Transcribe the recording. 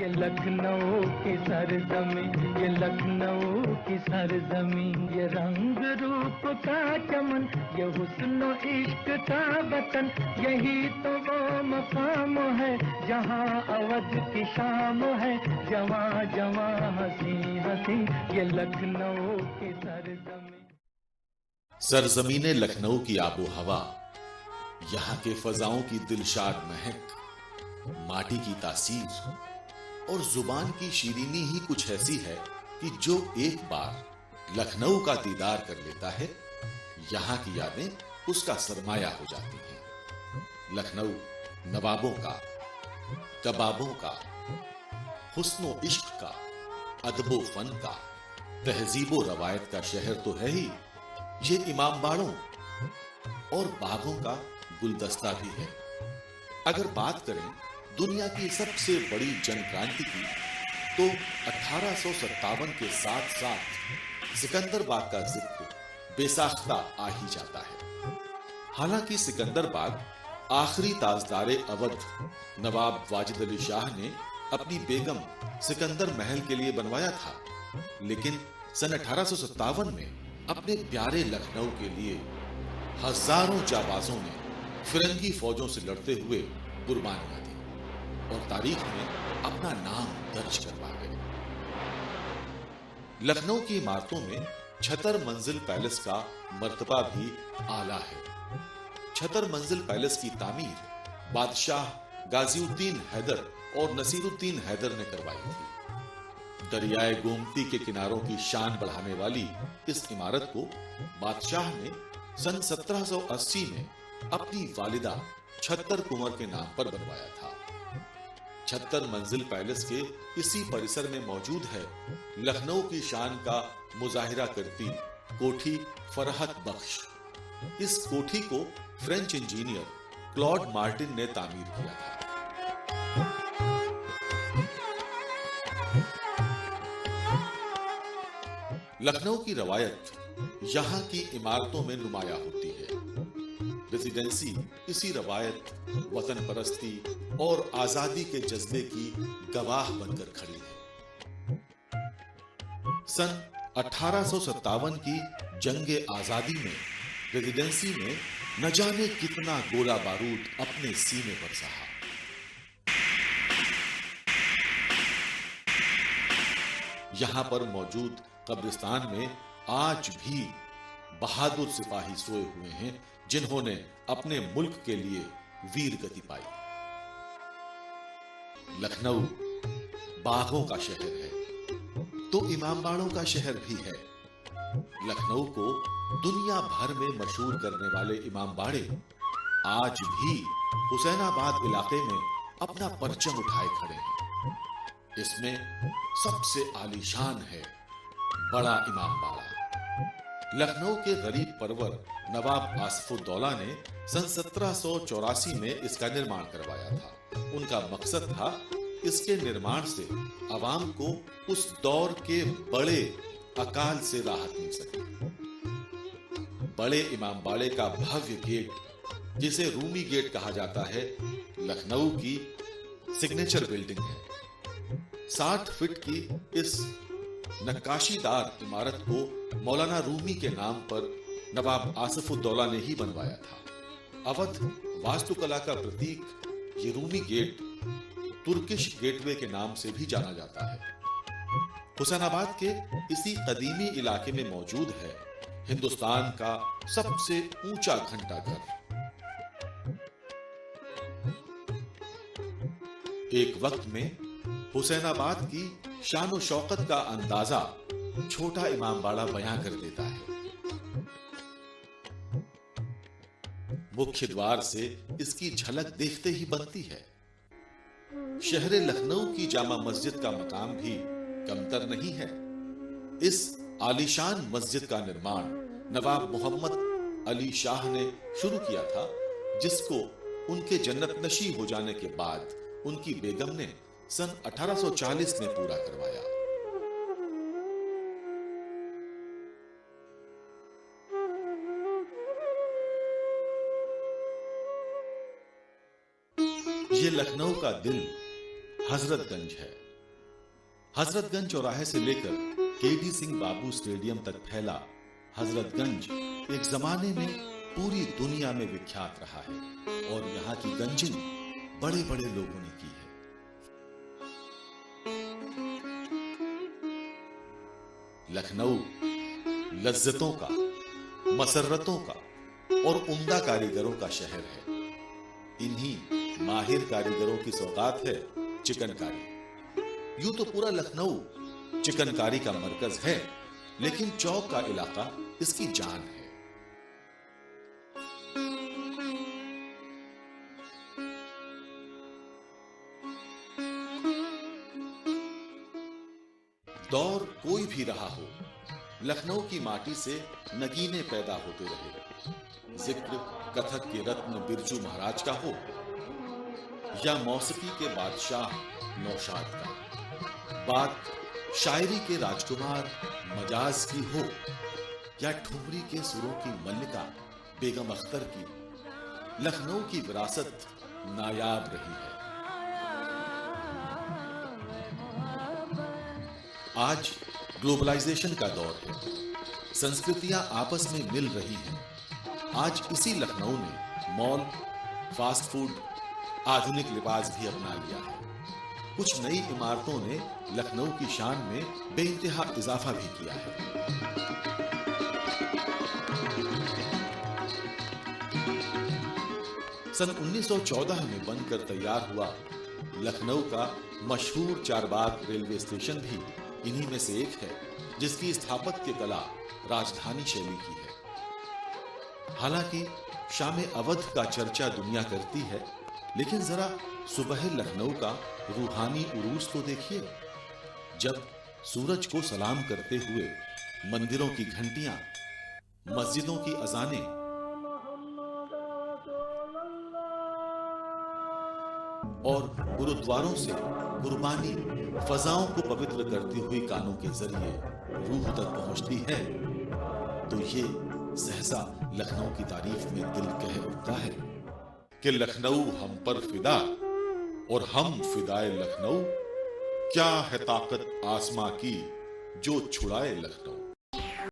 ये लखनऊ की सरजमी, ये लखनऊ की सरजमी, ये रंग रूप का चमन, ये हुस्न इश्क का वतन, यही तो वो मकाम है जहाँ अवध की शाम है, जवां जवां हंसी हंसी, ये लखनऊ की सरजमी। सरजमीने लखनऊ की आबो हवा, यहाँ के फजाओं की दिलशाद महक, माटी की तासीर और जुबान की शीरीनी ही कुछ ऐसी है कि जो एक बार लखनऊ का दीदार कर लेता है, यहां की यादें उसका सरमाया हो जाती हैं। लखनऊ नवाबों का, कबाबों का, हुस्नो इश्क का, अदबो फन का, तहजीबो रवायत का शहर तो है ही, ये इमामबाड़ों और बागों का गुलदस्ता भी है। अगर बात करें दुनिया की सबसे बड़ी जनक्रांति की, तो 1857 के साथ साथ सिकंदरबाग का जिक्र बेसाख्ता आ ही जाता है। हालांकि सिकंदरबाग आखिरी ताजदारे अवध नवाब वाजिद अली शाह ने अपनी बेगम सिकंदर महल के लिए बनवाया था, लेकिन सन 1857 में अपने प्यारे लखनऊ के लिए हजारों जाबाजों ने फिरंगी फौजों से लड़ते हुए कुर्बानियां दी और तारीख में अपना नाम दर्ज करवा गए। लखनऊ की इमारतों में छतर मंजिल पैलेस का मर्तबा भी आला है। छतर मंजिल पैलेस की तामीर बादशाह गाजीउद्दीन हैदर और नसीरुद्दीन हैदर ने करवाई थी। दरियाए गोमती के किनारों की शान बढ़ाने वाली इस इमारत को बादशाह ने सन 1780 में अपनी वालिदा छत्तर कुंवर के नाम पर बनवाया था। छत्तर मंजिल पैलेस के इसी परिसर में मौजूद है लखनऊ की शान का मुजाहिरा करती कोठी फरहत बख्श। इस कोठी को फ्रेंच इंजीनियर क्लॉड मार्टिन ने तामीर किया था। लखनऊ की रवायत यहां की इमारतों में नुमाया होती है। रेजिडेंसी इसी रवायत, वतन परस्ती और आजादी के जज्बे की गवाह बनकर खड़ी है। सन 1857 की जंगे आजादी में रेजिडेंसी में न जाने कितना गोला बारूद अपने सीने पर सहा। यहां पर मौजूद कब्रिस्तान में आज भी बहादुर सिपाही सोए हुए हैं जिन्होंने अपने मुल्क के लिए वीर गति पाई। लखनऊ बागों का शहर है तो इमामबाड़ों का शहर भी है। लखनऊ को दुनिया भर में मशहूर करने वाले इमामबाड़े आज भी हुसैनाबाद इलाके में अपना परचम उठाए खड़े हैं। इसमें सबसे आलीशान है बड़ा इमामबाड़ा। लखनऊ के गरीब परवर नवाब आसिफुद्दौला ने सन 1784 में इसका निर्माण करवाया था। उनका मकसद था इसके निर्माण से अवाम को उस दौर के बड़े अकाल से राहत मिल सके। बड़े इमामबाड़े का भव्य गेट, जिसे रूमी गेट कहा जाता है, लखनऊ की सिग्नेचर बिल्डिंग है। 60 फीट की इस नक्काशीदार इमारत को मौलाना रूमी के नाम पर नवाब आसिफुद्दौला ने ही बनवाया था। अवध वास्तुकला का प्रतीक ये रूमी गेट तुर्किश गेटवे के नाम से भी जाना जाता है। हुसैनाबाद के इसी कदीमी इलाके में मौजूद है हिंदुस्तान का सबसे ऊंचा घंटाघर। एक वक्त में हुसैनाबाद की शान और शौकत का अंदाजा छोटा इमामबाड़ा बयां कर देता है। मुख्य द्वार से इसकी झलक देखते ही बनती है। शहर लखनऊ की जामा मस्जिद का मकाम भी कमतर नहीं है। इस आलीशान मस्जिद का निर्माण नवाब मोहम्मद अली शाह ने शुरू किया था, जिसको उनके जन्नत नशीब हो जाने के बाद उनकी बेगम ने सन 1840 में पूरा करवाया। ये लखनऊ का दिल हजरतगंज है। हजरतगंज चौराहे से लेकर केडी सिंह बाबू स्टेडियम तक फैला हजरतगंज एक जमाने में पूरी दुनिया में विख्यात रहा है और यहाँ की गंजिंग बड़े बड़े लोगों ने की है। लखनऊ लज्जतों का, मसर्रतों का और उम्दा कारीगरों का शहर है। इन्हीं माहिर कारीगरों की सौगात है चिकनकारी। यूं तो पूरा लखनऊ चिकनकारी का मरकज है, लेकिन चौक का इलाका इसकी जान है। दौर कोई भी रहा हो, लखनऊ की माटी से नगीने पैदा होते रहे। जिक्र कथक के रत्न बिरजू महाराज का हो या मौसीकी के बादशाह नौशाद का, बात शायरी के राजकुमार मजाज की हो या ठुमरी के सुरों की मल्लिका बेगम अख्तर की, लखनऊ की विरासत नायाब रही है। आज ग्लोबलाइजेशन का दौर है, संस्कृतियां आपस में मिल रही हैं। आज इसी लखनऊ ने मॉल, फास्ट फूड, आधुनिक लिबास भी अपना लिया है। कुछ नई इमारतों ने लखनऊ की शान में बेइंतहा इजाफा भी किया है। सन 1914 में बनकर तैयार हुआ लखनऊ का मशहूर चारबाग रेलवे स्टेशन भी इन्हीं में से एक है, जिसकी स्थापत्य कला राजधानी शैली की है। हालांकि शाम अवध का चर्चा दुनिया करती है, लेकिन जरा सुबह लखनऊ का रूहानी उरूस तो देखिए। जब सूरज को सलाम करते हुए मंदिरों की घंटियां, मस्जिदों की अजानें और गुरुद्वारों से कुर्बानी फजाओं को पवित्र करती हुई कानों के जरिए रूह तक पहुंचती है, तो ये सहसा लखनऊ की तारीफ में दिल कह उठता है कि लखनऊ हम पर फिदा और हम फिदाए लखनऊ, क्या है ताकत आसमां की जो छुड़ाए लखनऊ।